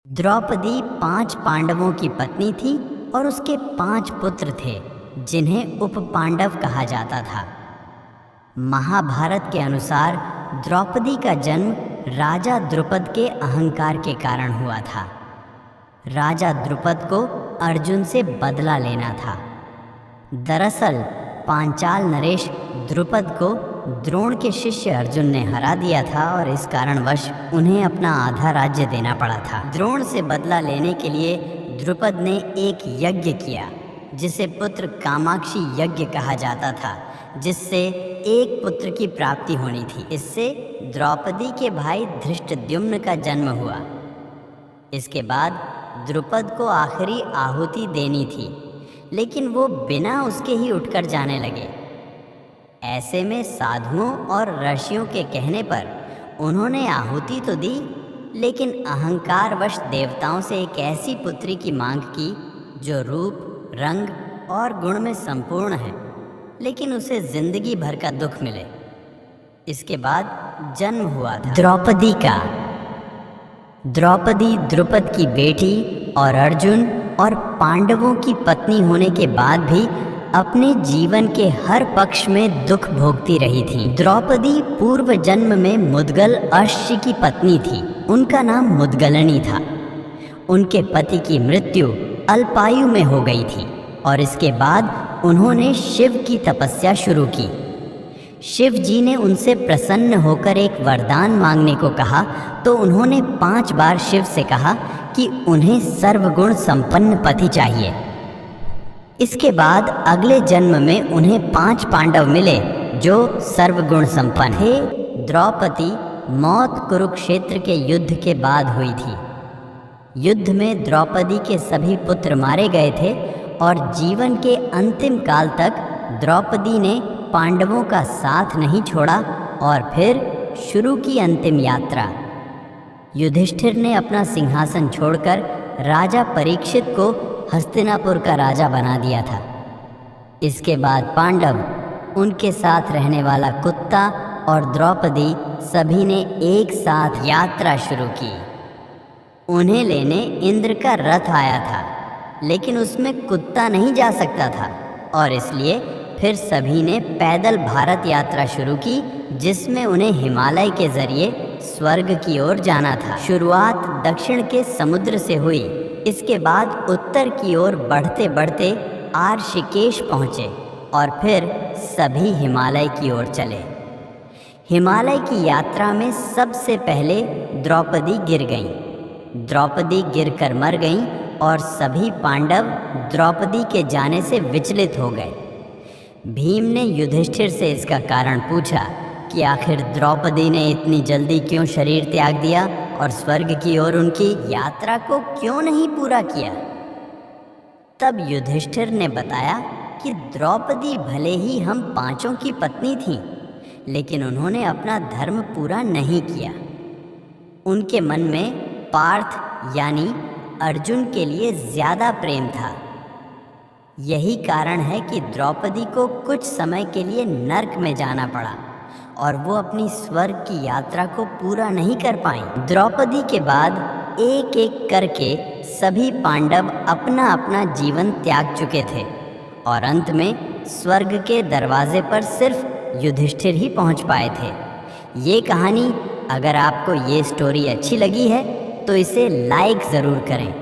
द्रौपदी 5 पांडवों की पत्नी थी और उसके 5 पुत्र थे जिन्हें उपपांडव कहा जाता था। महाभारत के अनुसार द्रौपदी का जन्म राजा द्रुपद के अहंकार के कारण हुआ था। राजा द्रुपद को अर्जुन से बदला लेना था। दरअसल पांचाल नरेश द्रुपद को द्रोण के शिष्य अर्जुन ने हरा दिया था और इस कारणवश उन्हें अपना आधा राज्य देना पड़ा था। द्रोण से बदला लेने के लिए द्रुपद ने एक यज्ञ किया जिसे पुत्र कामाक्षी यज्ञ कहा जाता था, जिससे एक पुत्र की प्राप्ति होनी थी। इससे द्रौपदी के भाई धृष्टद्युम्न का जन्म हुआ। इसके बाद द्रुपद को आखिरी आहुति देनी थी, लेकिन वो बिना उसके ही उठकर जाने लगे। ऐसे में साधुओं और ऋषियों के कहने पर उन्होंने आहुति तो दी, लेकिन अहंकारवश देवताओं से एक ऐसी पुत्री की मांग की जो रूप, रंग और गुण में संपूर्ण है, लेकिन उसे जिंदगी भर का दुख मिले। इसके बाद जन्म हुआ था द्रौपदी का। द्रौपदी द्रुपद की बेटी और अर्जुन और पांडवों की पत्नी होने के बाद भी अपने जीवन के हर पक्ष में दुख भोगती रही थी। द्रौपदी पूर्व जन्म में मुद्गल अश्य की पत्नी थी। उनका नाम मुद्गलनी था। उनके पति की मृत्यु अल्पायु में हो गई थी और इसके बाद उन्होंने शिव की तपस्या शुरू की। शिव जी ने उनसे प्रसन्न होकर एक वरदान मांगने को कहा, तो उन्होंने 5 बार शिव से कहा कि उन्हें सर्वगुण संपन्न पति चाहिए। इसके बाद अगले जन्म में उन्हें 5 पांडव मिले जो सर्वगुण संपन्न थे। द्रौपदी मौत कुरुक्षेत्र के युद्ध के बाद हुई थी। युद्ध में द्रौपदी के सभी पुत्र मारे गए थे और जीवन के अंतिम काल तक द्रौपदी ने पांडवों का साथ नहीं छोड़ा और फिर शुरू की अंतिम यात्रा। युधिष्ठिर ने अपना सिंहासन छोड़कर राजा परीक्षित को हस्तिनापुर का राजा बना दिया था। इसके बाद पांडव, उनके साथ रहने वाला कुत्ता और द्रौपदी सभी ने एक साथ यात्रा शुरू की। उन्हें लेने इंद्र का रथ आया था, लेकिन उसमें कुत्ता नहीं जा सकता था और इसलिए फिर सभी ने पैदल भारत यात्रा शुरू की, जिसमें उन्हें हिमालय के जरिए स्वर्ग की ओर जाना था। शुरुआत दक्षिण के समुद्र से हुई। इसके बाद उत्तर की ओर बढ़ते बढ़ते आर्षिकेश पहुँचे और फिर सभी हिमालय की ओर चले। हिमालय की यात्रा में सबसे पहले द्रौपदी गिर गईं। द्रौपदी गिरकर मर गईं और सभी पांडव द्रौपदी के जाने से विचलित हो गए। भीम ने युधिष्ठिर से इसका कारण पूछा कि आखिर द्रौपदी ने इतनी जल्दी क्यों शरीर त्याग दिया और स्वर्ग की ओर उनकी यात्रा को क्यों नहीं पूरा किया। तब युधिष्ठिर ने बताया कि द्रौपदी भले ही हम 5 की पत्नी थीं, लेकिन उन्होंने अपना धर्म पूरा नहीं किया। उनके मन में पार्थ यानी अर्जुन के लिए ज़्यादा प्रेम था। यही कारण है कि द्रौपदी को कुछ समय के लिए नर्क में जाना पड़ा और वो अपनी स्वर्ग की यात्रा को पूरा नहीं कर पाई। द्रौपदी के बाद एक एक करके सभी पांडव अपना अपना जीवन त्याग चुके थे और अंत में स्वर्ग के दरवाजे पर सिर्फ युधिष्ठिर ही पहुंच पाए थे। ये कहानी, अगर आपको ये स्टोरी अच्छी लगी है तो इसे लाइक ज़रूर करें।